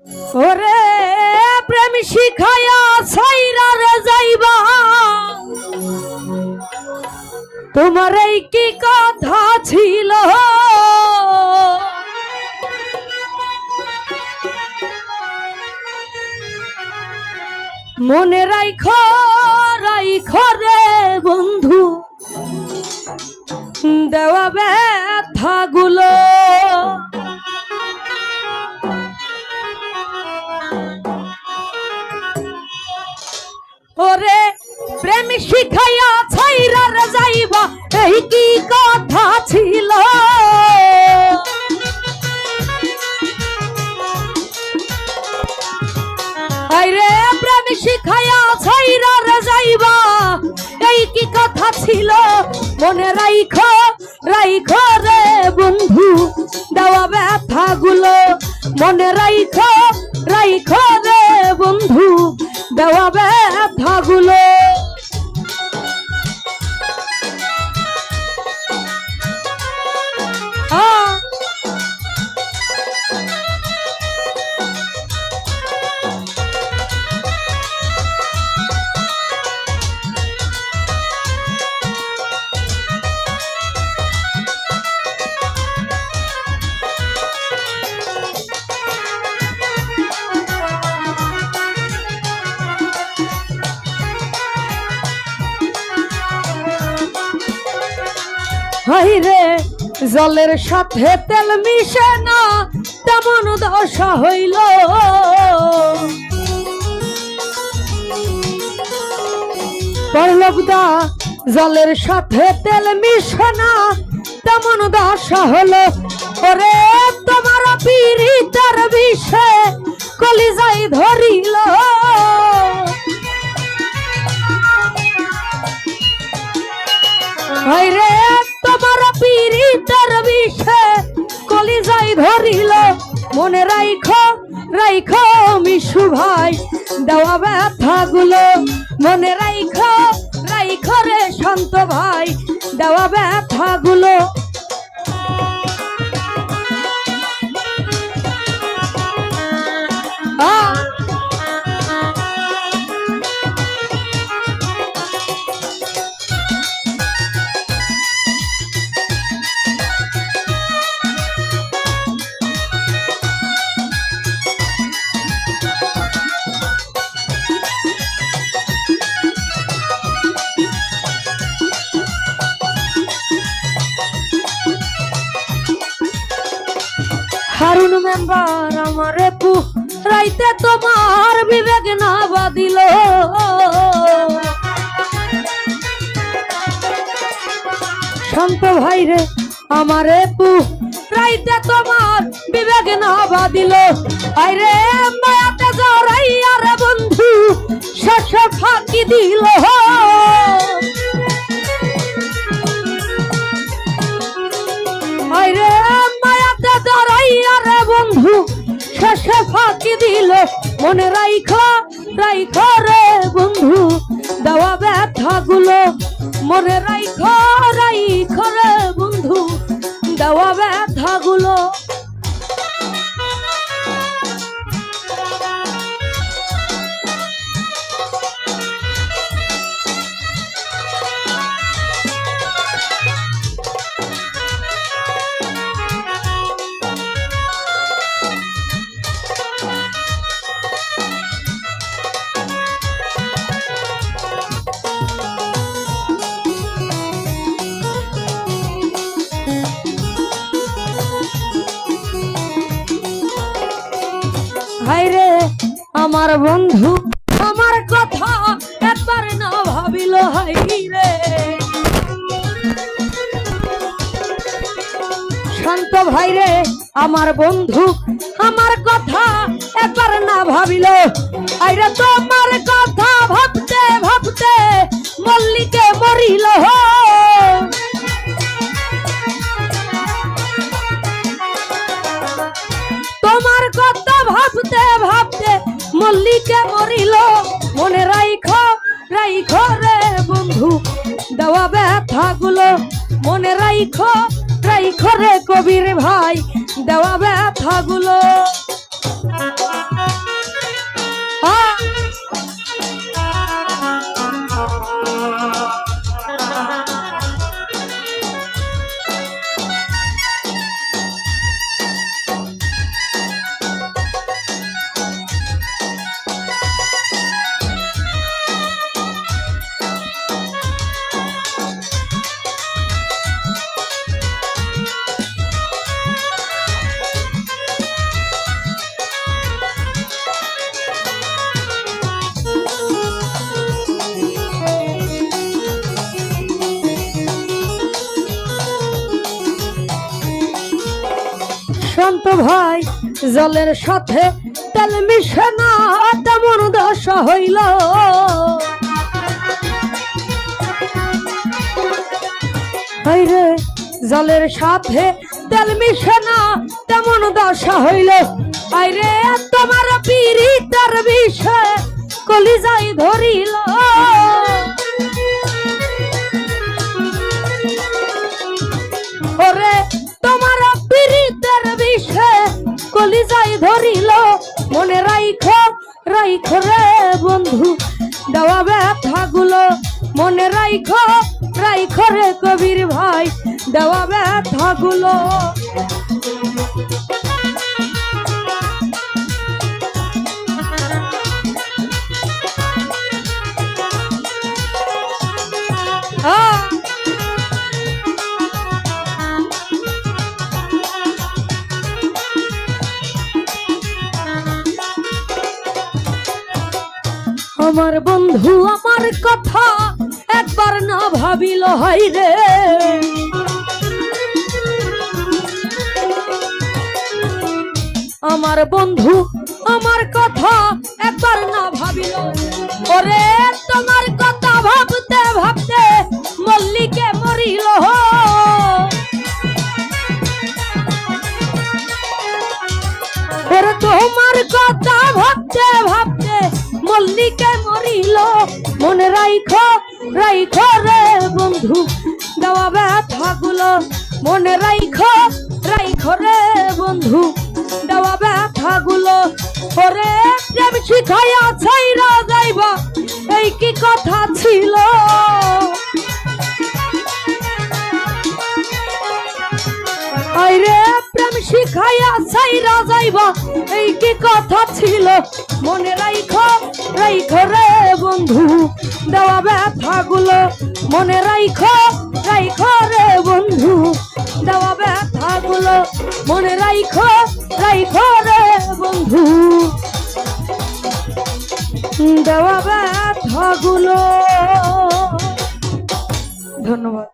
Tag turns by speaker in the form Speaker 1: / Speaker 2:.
Speaker 1: ওরে প্রেম শিখায়া ছাইরা রে যাইবা, তোমার এই কি কথা ছিল? মনে রাইখো রাইখো রে বন্ধু দেওয়া ব্যথাগুলো। ওরে প্রেম শিখাইয়া ছাইরা রে যাইবা, এই কি কথা ছিল? আইরে প্রেম শিখাইয়া ছাইরা রে যাইবা, এই কি কথা ছিল? মনে রাইখো রাইখো রে বন্ধু দেওয়া ব্যথাগুলো। মনে রাইখো রাইখো রে বন্ধু দেওয়া ব্যথাগুলো। হাইরে জলের সাথে তেল মিশে না, তেমন দশা হইল। পরলবদা জলের সাথে তেল মিশে না, তেমন দশা হলো। ওরে তোমার পীড়িতের বিষে কলিজায় ধরিল। হাইরে তোমার পীড়িতের বিষে কলিজায় ধরিল। মনে রাইখো রাইখো মিশু ভাই দেওয়া ব্যথাগুলো। মনে রাইখো রাইখো রে শান্ত ভাই দেওয়া ব্যথাগুলো। হারুন মেম্বার আমারে রাইতে তোমার বিবেক না বাদিল। শান্ত ভাই রে আমারে রাইতে তোমার বিবেক না বাদিল। আইরে মায়াতে জড়াইয়া রে বন্ধু শেষে ফাঁকি দিল। আইরে মায়াতে জড়াইয়া রে বন্ধু শেষে ফাঁকি দিল। মনে রাইখো রাইখো রে বন্ধু দেওয়া ব্যথাগুলো। মনে রাইখো রাইখো রে বন্ধু দেওয়া ব্যথাগুলো। হাইরে আমার বন্ধু আমার কথা একবার না ভাবিল। হাইরে শান্ত ভাইরে আমার বন্ধু আমার কথা একবার না ভাবিল। আইরে তোমার কথা ভাবতে ভাবতে মল্লিকে মরিল। তোমার কথা ভাবতে ভাবতে মল্লিকে মরিল। মনে রাইখো রাইখো রে বন্ধু দেওয়া ব্যথাগুলো। মনে রাইখো রাইখো রে কবির ভাই দেওয়া ব্যথাগুলো। ভাই জলের সাথে তেল মিশে না তেমন দশা হইল। রে জলের সাথে তেল মিশে না তেমন দশা হইল। আইরে তোমার পীড়িতের বিষে কলিজায় ধরিল। ওরে তোমার পীড়িতের বিষে কলিজায় ধরিল। মনে রাইখো রাইখো রে বন্ধু দেওয়া ব্যথাগুলো, মনে রাইখো রাইখো রে কবির ভাই দেওয়া ব্যথাগুলো। আমার বন্ধু আমার কথা একবার না ভাবিল হাই রে। আমার বন্ধু আমার কথা একবার না ভাবিল। ওরে তোমার কথা ভাবতে ভাবতে মল্লিকে মরিল। ওরে তোমার কথা ভাবতে ভাবতে মল্লিকে মরিল। মনে রাইখো রাইখো রে বন্ধু দেওয়া ব্যথাগুলো, মনে রাইখো রাইখো রে বন্ধু দেওয়া ব্যথাগুলো। ওরে প্রেম শিখাইয়া ছাইরা যাইবা এই কি কথা ছিল। আইরে প্রেম শিখাইয়া ছাইরা যাইবা এই কি কথা ছিল। মনে রাইখো রাইখো রে বন্ধু দেওয়া ব্যথাগুলো, মনে রাইখো রাইখো রে বন্ধু দেওয়া ব্যথাগুলো, মনে রাইখো রাইখো রে বন্ধু দেওয়া ব্যথাগুলো। ধন্যবাদ।